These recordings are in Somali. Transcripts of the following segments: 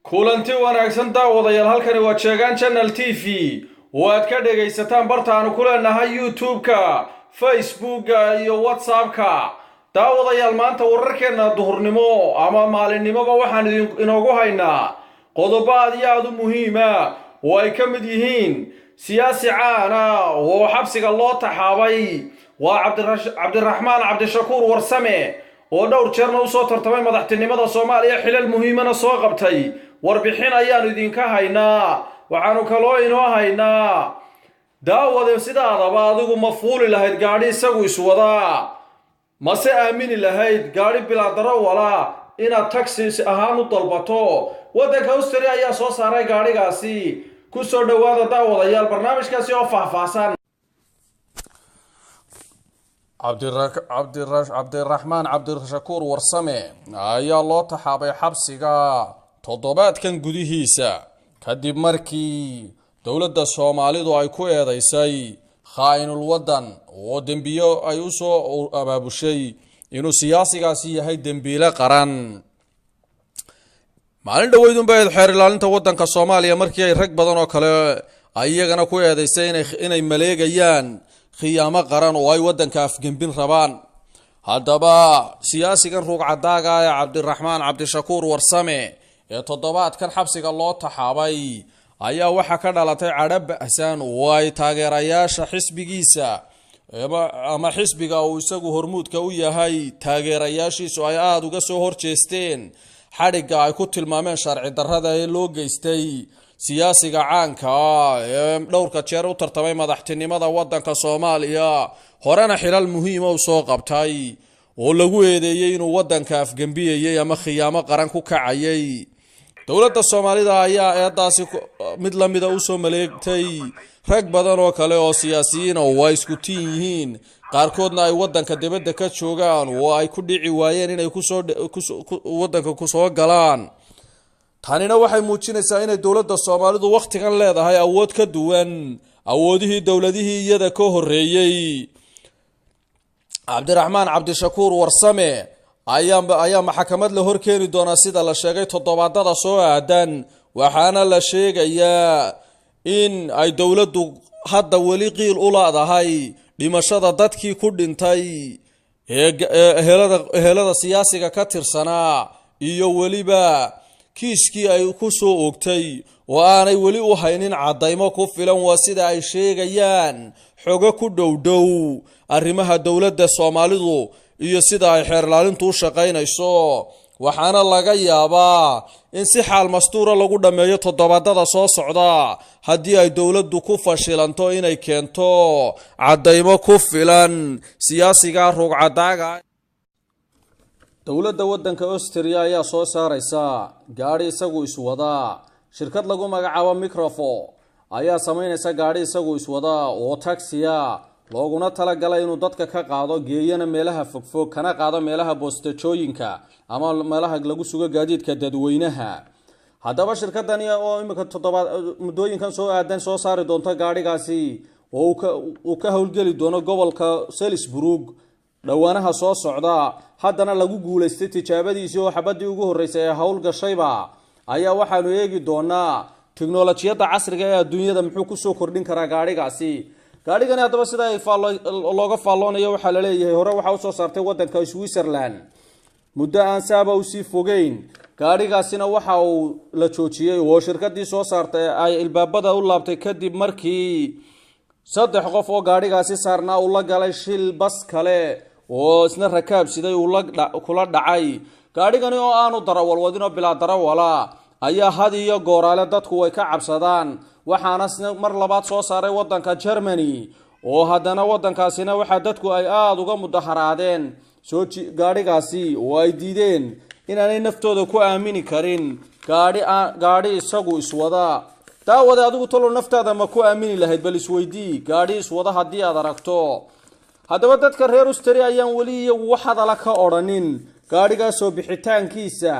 kulanti wanaagsan daawadayaal halkani waa Sheegan Channel TV oo aad ka dhageysataan bartaanu ku leenahay YouTube-ka, Facebook-ka iyo WhatsApp-ka. daawadayaal maanta wararkeena duhurnimo ama maalinimoba waxaan inoogu haynaa qodobo aad u muhiim ah oo ay ka mid yihiin siyaasi caan ah oo xabsiga loo taxaabay waa Cabdiraxmaan Cabdishakuur Warsame oo dhowr jeerna u soo tartamay madaxtinimada Soomaaliya xilal muhiimana soo qabtay. warbixin ayaan idinka haynaa waxaanu kaloo inoo haynaa daawada sidaadaba adigu ma fuuli lahayd gaadhi isagu iswada mase aamini lahayd gaadhi bilaa darawala inaad taxi ahaan u dalbato. waddanka Australia ayaa soo saaray gaadhigaasi. ku soo dhawaada daawadayaal barnaamijkaasi oo faahfaahsan. Cabdiraxmaan Cabdishakuur Warsame ayaa loo taxaabay xabsiga toddobaadkan gudihiisa kadib markii dowladda Soomaalidu ay ku eedeysay khaa'inul wadan oo dambiyo ay u soo abaabushay inuu siyaasigaasi yahay dambiile qaran. maalin dhaweydun bay xeer ilaalinta wadanka Soomaaliya markii ay rag badan oo kale ay iyagana ku eedeysay inay maleegayaan khiyaamo qaran oo ay wadanka afgembin rabaan. haddaba siyaasigan ruuqcadaaga ah Cabdiraxmaan Cabdishakuur Warsame ee toddobaadkan xabsiga loo taxaabay ayaa waxa ka dhalatay cadhab ba'san oo ay taageerayaasha xisbigiisa ama xisbiga uu isagu hormuudka u yahay taageerayaashiisu ay aad uga soo horjeesteen xadhiga ay ku tilmaameen sharci darrada ee loo geystay siyaasiga caanka ah ee dhowrka jeer u tartamay madaxtinimada wadanka Soomaaliya horena xilal muhiim ah soo qabtay oo lagu eedeeyay inuu wadanka afgambiyay ama khiyaamo qaran ku kacayay. dowladda Soomaalida ayaa eedaasi mid lamida u soo maleegtay rag badan oo kale oo siyaasiyiin oo way isku tiin yihiin qaarkoodna ay wadanka dibadda ka joogaan oo ay ku dhici waayeen inay wadanka ku soo galaan. tanina waxay muujinaysaa inay dowladda Soomaalidu waqtigan leedahay awood ka duwan awoodihii dowladihii iyada ka horeeyay. Cabdiraxmaan Cabdishakuur Warsame ayaa maxkamad la horkeeni doona sida la sheegay toddobaadada soo aadan, waxaana la sheegayaa in ay dowladdu hadda weli qiil u leedahay dhimashada dadkii ku dhintay helada siyaasiga ka tirsanaa iyo weliba kiiskii ay ku soo oogtay oo aanay weli u haynin cadaymo ku filan waa sida ay sheegayaan xogo ku dhowdhow arrimaha dowladda Soomaalidu iyo sida ay xeer ilaalintu u shaqaynayso. waxaana laga yaabaa in si xaal mastuura lagu dhameeyo toddobaadada soo socda haddii ay dowladdu ku fashilanto inay keento cadaymo ku filan siyaasiga ruuqcadaaga. dowladda wadanka Australia ayaa soo saaraysa gaadhi isagu iswada. shirkad lagu magacaabo Microfo ayaa sameynaysa gaadhi isagu iswada oo taxiya looguna talagalay inuu dadka ka qaado geeyana meelaha fogfog kana qaado meelaha boostejooyinka ama meelaha lagu sugo gaadiidka dadweynaha. haddaba shirkadani oo imika muddooyinkan soo aadan soo saari doonta gaadhigaasi oo uu ka howlgeli doono gobolka Salisbury dhawaanaha soo socda, haddana lagu guuleystay tijaabadiisii oo xabadii ugu horeysay ee hawl gashayba ayaa waxaanu eegi doonaa tiknoolajiyada casriga ee adduunyada muxuu ku soo kordhin karaa gaadhigaasi. gaadhigani haddaba sida ay looga faalloonayo waxaa la leeyahay hore waxa u soo saartay wadanka Switzerland muddo aan saaba u sii fogeyn. gaadhigaasina waxa uu la joojiyay oo shirkadii soo saartay ay ilbaabada u laabtay kadib markii 3 qof oo gaadhigaasi saarnaa uu la galay shil bas kale oo isna rakaab siday uu kula dhacay. gaadhigani oo aanu darawal wadin oo bilaa darawala ayaa had iyo gooraale dadku way ka cabsadaan, waxaana mar labaad soo saaray wadanka Germany oo haddana wadankaasina waxa dadku ay aad uga mudaharaadeen gaadhigaasi oo ay diideen inaanay naftooda ku aamini karin gaadhi isagu iswada. daawada adigu tolo naftaada ma ku aamini lahayd bal isweydii gaadhi iswada haddii aad aragto. haddaba dadka reer Australia ayaan weli wax hadala ka odhanin gaadhigaas soo bixitaankiisa,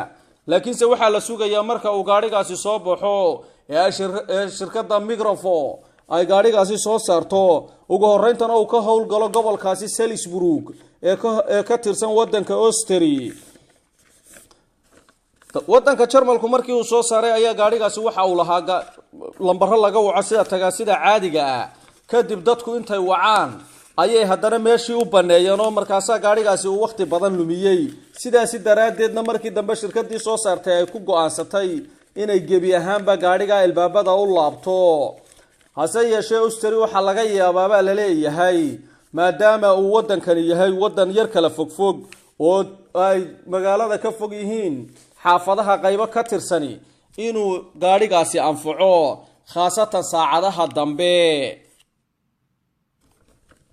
laakiinse waxaa la sugayaa marka uu gaadhigaasi soo baxo ee shirkadda Microfo ay gaadhigaasi soo saarto ugu horeyntana uu ka howlgalo gobolkaasi Salisbury ee ka tirsan wadanka Australia. waddanka Jarmalku markii uu soo saaray ayaa gaadhigaasi waxa uu lahaa lambaro laga waco sida tagaasida caadiga ah kadib dadku intay wacaan ayay haddana meeshii u baneeyeen oo markaas gaadhigaasi uu waqti badan lumiyay sidaas daraadeedna markii dambe shirkadii soo saartay ay ku go'aansatay inay gebi ahaanba gaadhiga albaabada u laabto hase yeeshee Austria waxa laga yaabaa la leeyahay maadaama uu waddankani yahay waddan yar kala fogfog oo ay magaalada ka fog yihiin xaafadaha qaybo ka tirsani inuu gaadhigaasi anfaco khaasatan saacadaha dambe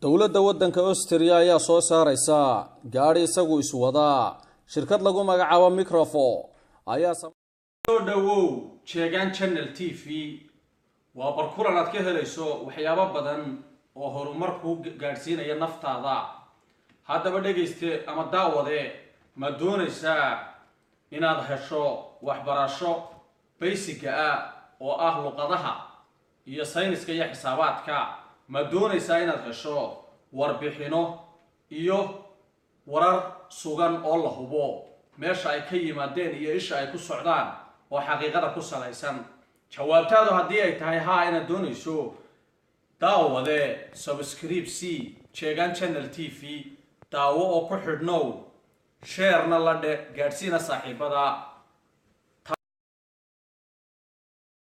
dawladda waddanka Austria ayaa soo saaraysa gaadhi isagu iswada shirkad lagu magacaabo Microfo ayaa soo dhawow Chegan Channel TV waa barkulan aad ka helayso waxyaabo badan oo horumar ku gaarsiinaya naftaada haddaba dhageyste ama daawade ma doonaysaa inaad hesho waxbarasho basic ah oo ah luqadaha iyo sayniska iyo xisaabaadka ma doonaysaa inaad hesho warbixino iyo warar sugan oo la hubo meesha ay ka yimaadeen iyo isha ay ku socdaan oo xaqiiqada ku salaysan jawaabtaadu haddii ay tahay haa inaad doonayso daawade subscribe Chegan Channel TV daawo oo ku xidhnow share na la gaadhsiina saaxiibada